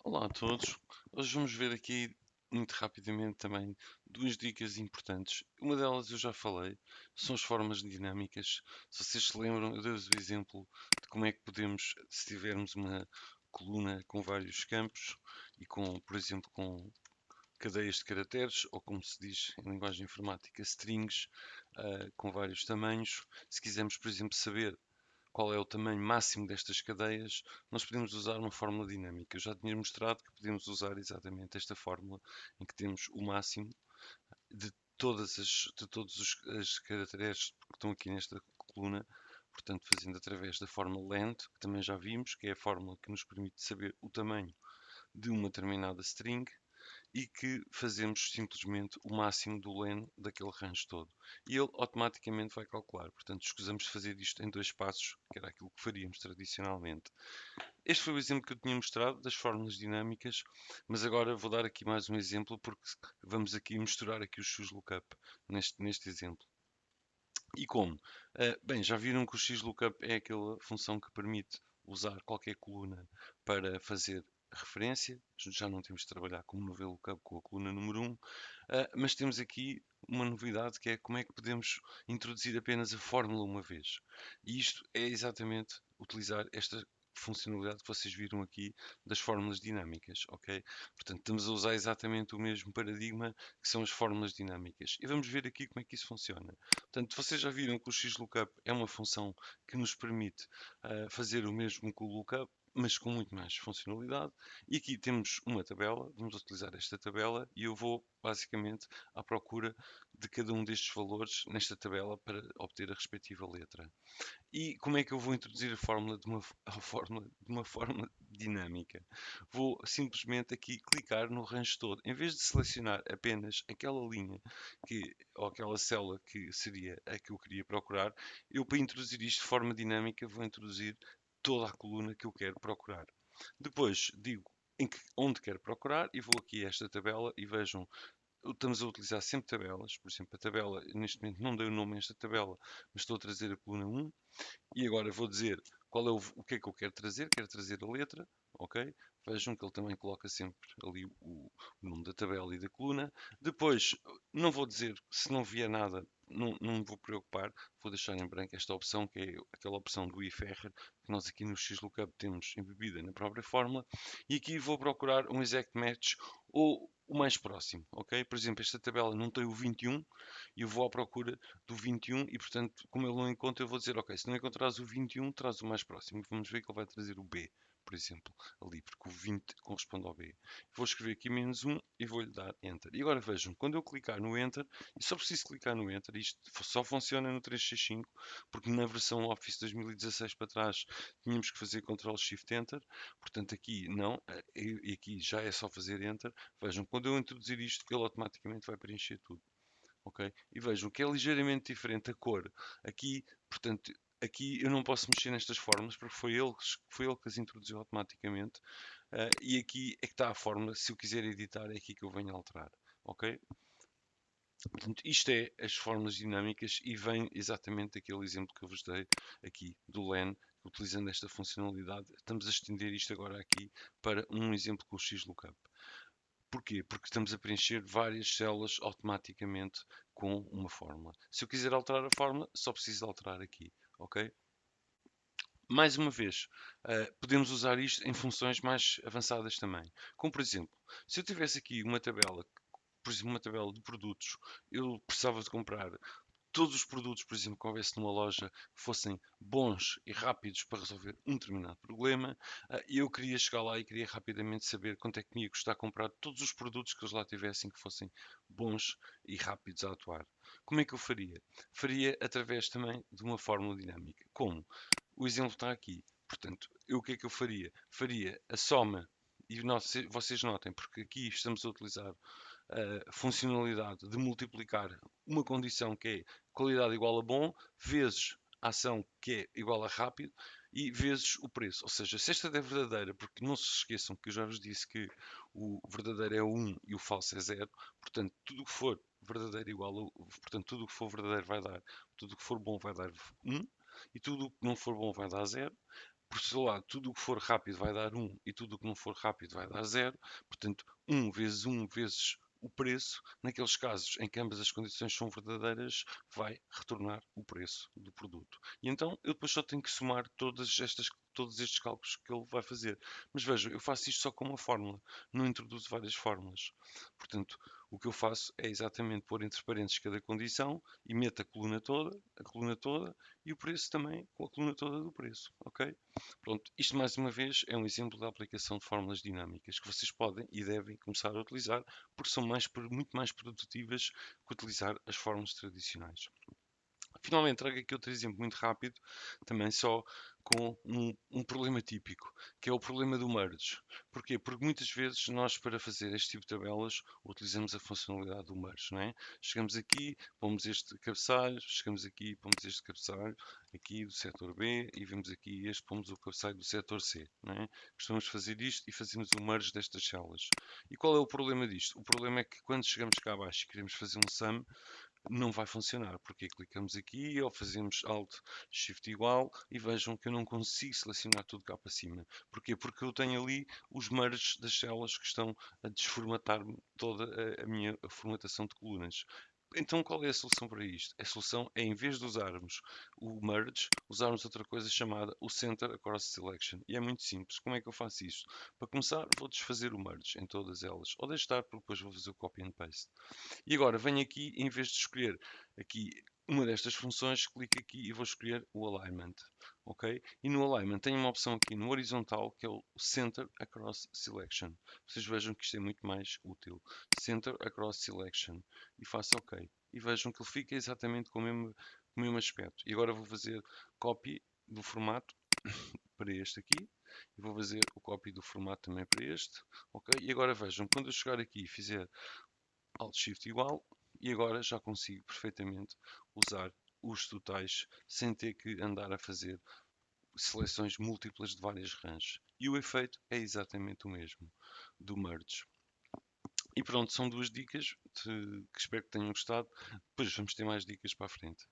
Olá a todos. Hoje vamos ver aqui muito rapidamente também duas dicas importantes. Uma delas eu já falei, são as formas dinâmicas. Se vocês se lembram, eu dei-vos o exemplo de como é que podemos, se tivermos uma coluna com vários campos e com, por exemplo, com cadeias de caracteres, ou como se diz em linguagem informática, strings, com vários tamanhos. Se quisermos, por exemplo, saber qual é o tamanho máximo destas cadeias, nós podemos usar uma fórmula dinâmica. Eu já tinha mostrado que podemos usar exatamente esta fórmula em que temos o máximo de todos os caracteres que estão aqui nesta coluna, portanto fazendo através da fórmula length, que também já vimos, que é a fórmula que nos permite saber o tamanho de uma determinada string, e que fazemos simplesmente o máximo do len daquele range todo. E ele automaticamente vai calcular. Portanto, escusamos de fazer isto em dois passos, que era aquilo que faríamos tradicionalmente. Este foi o exemplo que eu tinha mostrado das fórmulas dinâmicas, mas agora vou dar aqui mais um exemplo porque vamos aqui misturar aqui os XLOOKUP neste exemplo. E como? Bem, já viram que o XLOOKUP é aquela função que permite usar qualquer coluna para fazer referência. Já não temos de trabalhar como no VLOOKUP com a coluna número 1, mas temos aqui uma novidade que é como é que podemos introduzir apenas a fórmula uma vez. E isto é exatamente utilizar esta funcionalidade que vocês viram aqui das fórmulas dinâmicas, ok? Portanto, estamos a usar exatamente o mesmo paradigma que são as fórmulas dinâmicas. E vamos ver aqui como é que isso funciona. Portanto, vocês já viram que o XLOOKUP é uma função que nos permite fazer o mesmo que o lookup, mas com muito mais funcionalidade. E aqui temos uma tabela, vamos utilizar esta tabela e eu vou basicamente à procura de cada um destes valores nesta tabela para obter a respectiva letra. E como é que eu vou introduzir a fórmula de uma forma dinâmica? Vou simplesmente aqui clicar no range todo. Em vez de selecionar apenas aquela linha ou aquela célula que seria a que eu queria procurar, eu para introduzir isto de forma dinâmica vou introduzir toda a coluna que eu quero procurar. Depois digo onde quero procurar e vou aqui a esta tabela e vejam, estamos a utilizar sempre tabelas. Por exemplo, a tabela, neste momento não dei o nome a esta tabela, mas estou a trazer a coluna 1 e agora vou dizer qual é o que é que eu quero trazer a letra, ok? Vejam que ele também coloca sempre ali o nome da tabela e da coluna. Depois, não vou dizer, se não vier nada, não me vou preocupar, vou deixar em branco esta opção, que é aquela opção do ifr, que nós aqui no XLOOKUP temos embebida na própria fórmula, e aqui vou procurar um exact match ou o mais próximo, ok? Por exemplo, esta tabela não tem o 21 e eu vou à procura do 21 e, portanto, como ele não encontra, eu vou dizer, ok, se não encontrares o 21, traz o mais próximo. Vamos ver que ele vai trazer o B, por exemplo, ali, porque o 20 corresponde ao B. Vou escrever aqui -1 e vou-lhe dar Enter. E agora vejam, quando eu clicar no Enter, e só preciso clicar no Enter, isto só funciona no 365, porque na versão Office 2016 para trás tínhamos que fazer Ctrl+Shift+Enter, portanto aqui não, e aqui já é só fazer Enter. Vejam, quando eu introduzir isto, ele automaticamente vai preencher tudo. Ok? E vejam que é ligeiramente diferente a cor. Aqui, portanto, aqui eu não posso mexer nestas formas porque foi ele que as introduziu automaticamente. E aqui é que está a fórmula. Se eu quiser editar, é aqui que eu venho alterar. Ok? Portanto, isto é as fórmulas dinâmicas e vem exatamente daquele exemplo que eu vos dei aqui do LEN, utilizando esta funcionalidade. Estamos a estender isto agora aqui para um exemplo com o XLOOKUP. Porquê? Porque estamos a preencher várias células automaticamente com uma fórmula. Se eu quiser alterar a fórmula, só preciso alterar aqui, ok? Mais uma vez, podemos usar isto em funções mais avançadas também. Como por exemplo, se eu tivesse aqui uma tabela, por exemplo, uma tabela de produtos, eu precisava de comprar todos os produtos, por exemplo, que houvesse numa loja fossem bons e rápidos para resolver um determinado problema, e eu queria chegar lá e queria rapidamente saber quanto é que me ia custar comprar todos os produtos que eles lá tivessem que fossem bons e rápidos a atuar. Como é que eu faria? Faria através também de uma fórmula dinâmica. Como? O exemplo está aqui. Portanto, o que é que eu faria? Faria a soma, e vocês notem, porque aqui estamos a utilizar a funcionalidade de multiplicar uma condição que é qualidade igual a bom, vezes a ação que é igual a rápido e vezes o preço. Ou seja, se esta é verdadeira, porque não se esqueçam que eu já vos disse que o verdadeiro é 1 e o falso é 0, portanto, tudo o que for verdadeiro igual a, portanto, tudo o que for verdadeiro vai dar, tudo o que for bom vai dar 1 e tudo o que não for bom vai dar 0. por seu lado, tudo o que for rápido vai dar 1 e tudo o que não for rápido vai dar 0. Portanto, 1 vezes o preço, naqueles casos em que ambas as condições são verdadeiras, vai retornar o preço do produto. E então eu depois só tenho que somar todos estes cálculos que ele vai fazer. Mas vejam, eu faço isto só com uma fórmula, não introduzo várias fórmulas. Portanto, o que eu faço é exatamente pôr entre parênteses cada condição e meto a coluna toda e o preço também com a coluna toda do preço, ok? Pronto, isto mais uma vez é um exemplo da aplicação de fórmulas dinâmicas que vocês podem e devem começar a utilizar porque são muito mais produtivas que utilizar as fórmulas tradicionais. Finalmente, trago aqui outro exemplo muito rápido, também só com um problema típico, que é o problema do merge. Porquê? Porque muitas vezes nós, para fazer este tipo de tabelas, utilizamos a funcionalidade do merge, não é? Chegamos aqui, pomos este cabeçalho, chegamos aqui, pomos este cabeçalho, aqui do setor B, e vemos aqui este, pomos o cabeçalho do setor C, não é? Costumamos fazer isto e fazemos o merge destas células. E qual é o problema disto? O problema é que quando chegamos cá abaixo e queremos fazer um sum, não vai funcionar, porque clicamos aqui ou fazemos Alt Shift igual e vejam que eu não consigo selecionar tudo cá para cima. Porquê? Porque eu tenho ali os merges das células que estão a desformatar-me toda a minha formatação de colunas. Então qual é a solução para isto? A solução é, em vez de usarmos o merge, usarmos outra coisa chamada o Center Across Selection. E é muito simples. Como é que eu faço isto? Para começar, vou desfazer o merge em todas elas. Ou deixar estar, porque depois vou fazer o copy and paste. E agora venho aqui, em vez de escolher aqui uma destas funções, clico aqui e vou escolher o Alignment. Ok? E no Alignment tenho uma opção aqui no horizontal que é o Center Across Selection. Vocês vejam que isto é muito mais útil. Center Across Selection. E faço OK. E vejam que ele fica exatamente com o mesmo aspecto. E agora vou fazer copy do formato para este aqui. E vou fazer o copy do formato também para este. Ok? E agora vejam, quando eu chegar aqui e fizer Alt Shift igual e agora já consigo perfeitamente usar os totais sem ter que andar a fazer seleções múltiplas de várias ranges. E o efeito é exatamente o mesmo do merge. E pronto, são duas dicas que espero que tenham gostado. Depois vamos ter mais dicas para a frente.